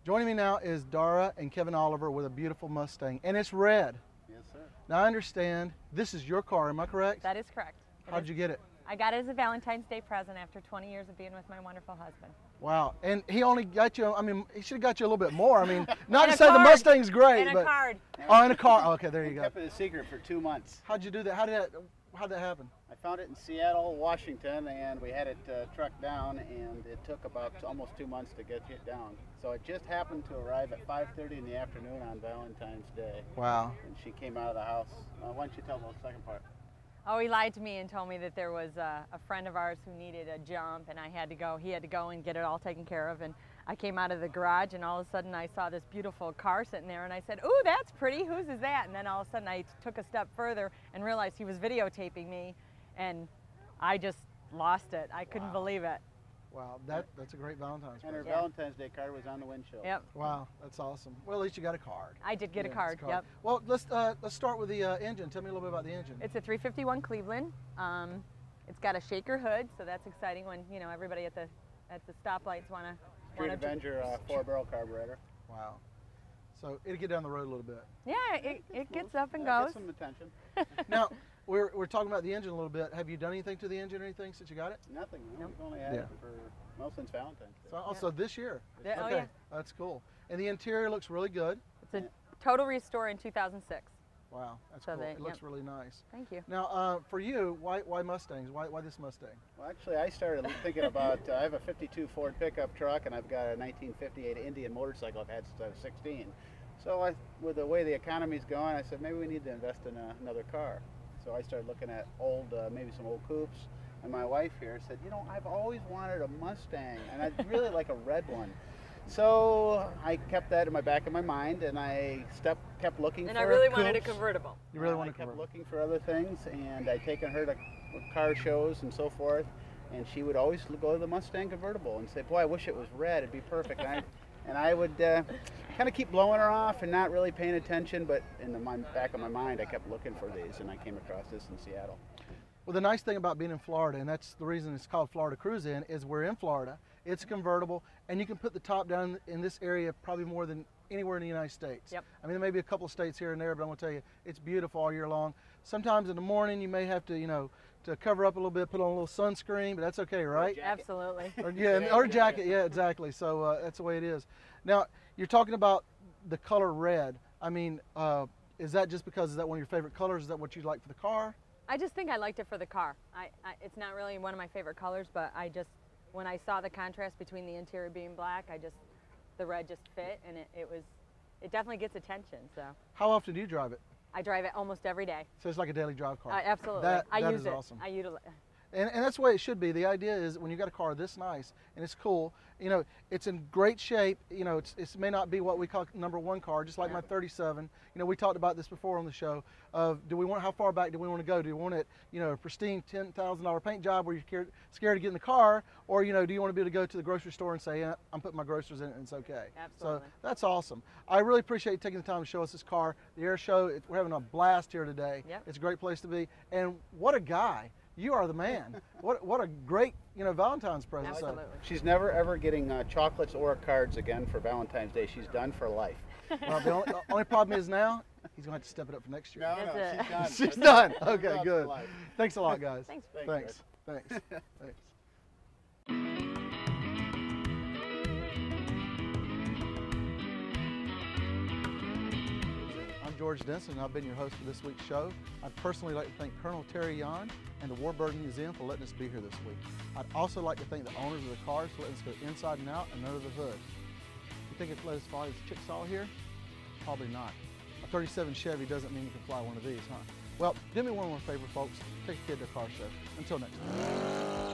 Joining me now is Dara and Kevin Oliver with a beautiful Mustang, and it's red. Yes, sir. Now I understand this is your car, am I correct? That is correct. How'd you get it? I got it as a Valentine's Day present after 20 years of being with my wonderful husband. Wow, and he only got you, I mean, he should have got you a little bit more. I mean, not And to a say the card. Mustang's great, And but... a card. Oh, and a car. Okay, there you go. Kept it a secret for 2 months. How'd you do that? How'd that happen? I found it in Seattle, Washington, and we had it trucked down, and it took about almost 2 months to get it down. So it just happened to arrive at 5:30 in the afternoon on Valentine's Day. Wow. And she came out of the house. Why don't you tell the second part? Oh, he lied to me and told me that there was a friend of ours who needed a jump, and he had to go and get it all taken care of. And I came out of the garage, and all of a sudden I saw this beautiful car sitting there, and I said, "Ooh, that's pretty. Whose is that?" And then all of a sudden I took a step further and realized he was videotaping me, and I just lost it. I couldn't believe it. Wow, that's a great Valentine's And her present. Valentine's Day card was on the windshield. Yep. Wow, that's awesome. Well, at least you got a card. I did get Yeah, a card. it's Yep. Well, let's start with the engine. Tell me a little bit about the engine. It's a 351 Cleveland. It's got a shaker hood, so that's exciting when everybody at the stoplights want to. Street Avenger 4-barrel carburetor. Wow. So it'll get down the road a little bit. Yeah, it gets up and Get goes. some attention. Now, we're talking about the engine a little bit. Have you done anything to the engine or anything since you got it? Nothing. No, Nope. we've only had Yeah. it for, well, since Valentine's Day. So also this year. Yeah, oh, Okay, yeah. that's cool. And the interior looks really good. It's a total restore in 2006. Wow, that's So cool. they- It looks yep. really nice. Thank you. Now, for you, why Mustangs? Why this Mustang? Well, actually, I started thinking about, I have a 52 Ford pickup truck, and I've got a 1958 Indian motorcycle I've had since I was 16. So with the way the economy's going, I said, maybe we need to invest in another car. So I started looking at maybe some old coupes, and my wife here said, I've always wanted a Mustang, and I'd really like a red one. So I kept that in my back of my mind, and I kept looking And for I really wanted a coupes. convertible. You really I want to kept convert? looking for other things, and I'd taken her to car shows and so forth, and she would always go to the Mustang Convertible and say, "Boy, I wish it was red. It'd be perfect." And I would kind of keep blowing her off and not really paying attention, but in the back of my mind, I kept looking for these, and I came across this in Seattle. Well, the nice thing about being in Florida, and that's the reason it's called Florida Cruise In, is we're in Florida. It's convertible, and you can put the top down in this area probably more than anywhere in the United States. Yep. I mean, there may be a couple of states here and there, but I'm going to tell you, it's beautiful all year long. Sometimes in the morning, you may have to, to cover up a little bit, put on a little sunscreen, but that's okay, right? Absolutely. Or jacket, yeah, exactly. So that's the way it is. Now, you're talking about the color red. I mean, is that just because, is that one of your favorite colors? Is that what you like for the car? I just think I liked it for the car. It's not really one of my favorite colors, but when I saw the contrast between the interior being black, the red just fit, and it definitely gets attention. So How often do you drive it? I drive it almost every day. So it's like a daily drive car. Absolutely. That I use is it. awesome. I utilize. And that's the way it should be. The idea is when you've got a car this nice and it's cool, it's in great shape. It may not be what we call #1 car, just like my 37. We talked about this before on the show of how far back do we want to go? Do you want it, a pristine $10,000 paint job where you're scared to get in the car, or do you want to be able to go to the grocery store and say, yeah, I'm putting my groceries in it and it's okay. Absolutely. So that's awesome. I really appreciate you taking the time to show us this car. The air show, we're having a blast here today. Yep. It's a great place to be. And what a guy. You are the man. What a great, Valentine's present. So, Absolutely. She's never ever getting chocolates or cards again for Valentine's Day. She's done for life. well, the only problem is now he's going to have to step it up for next year. No, That's no, it. she's done. She's done. She's Okay, done for good. life. Thanks a lot, guys. Thanks. Thanks. Thanks. I'm George Denson, and I've been your host for this week's show. I'd personally like to thank Colonel Terry Yon and the Warburg Museum for letting us be here this week. I'd also like to thank the owners of the cars for letting us go inside and out and under the hood. You think it's let us fly this Chickasaw here? Probably not. A 37 Chevy doesn't mean you can fly one of these, huh? Well, do me one more favor, folks. Take a kid to a car show. Until next time.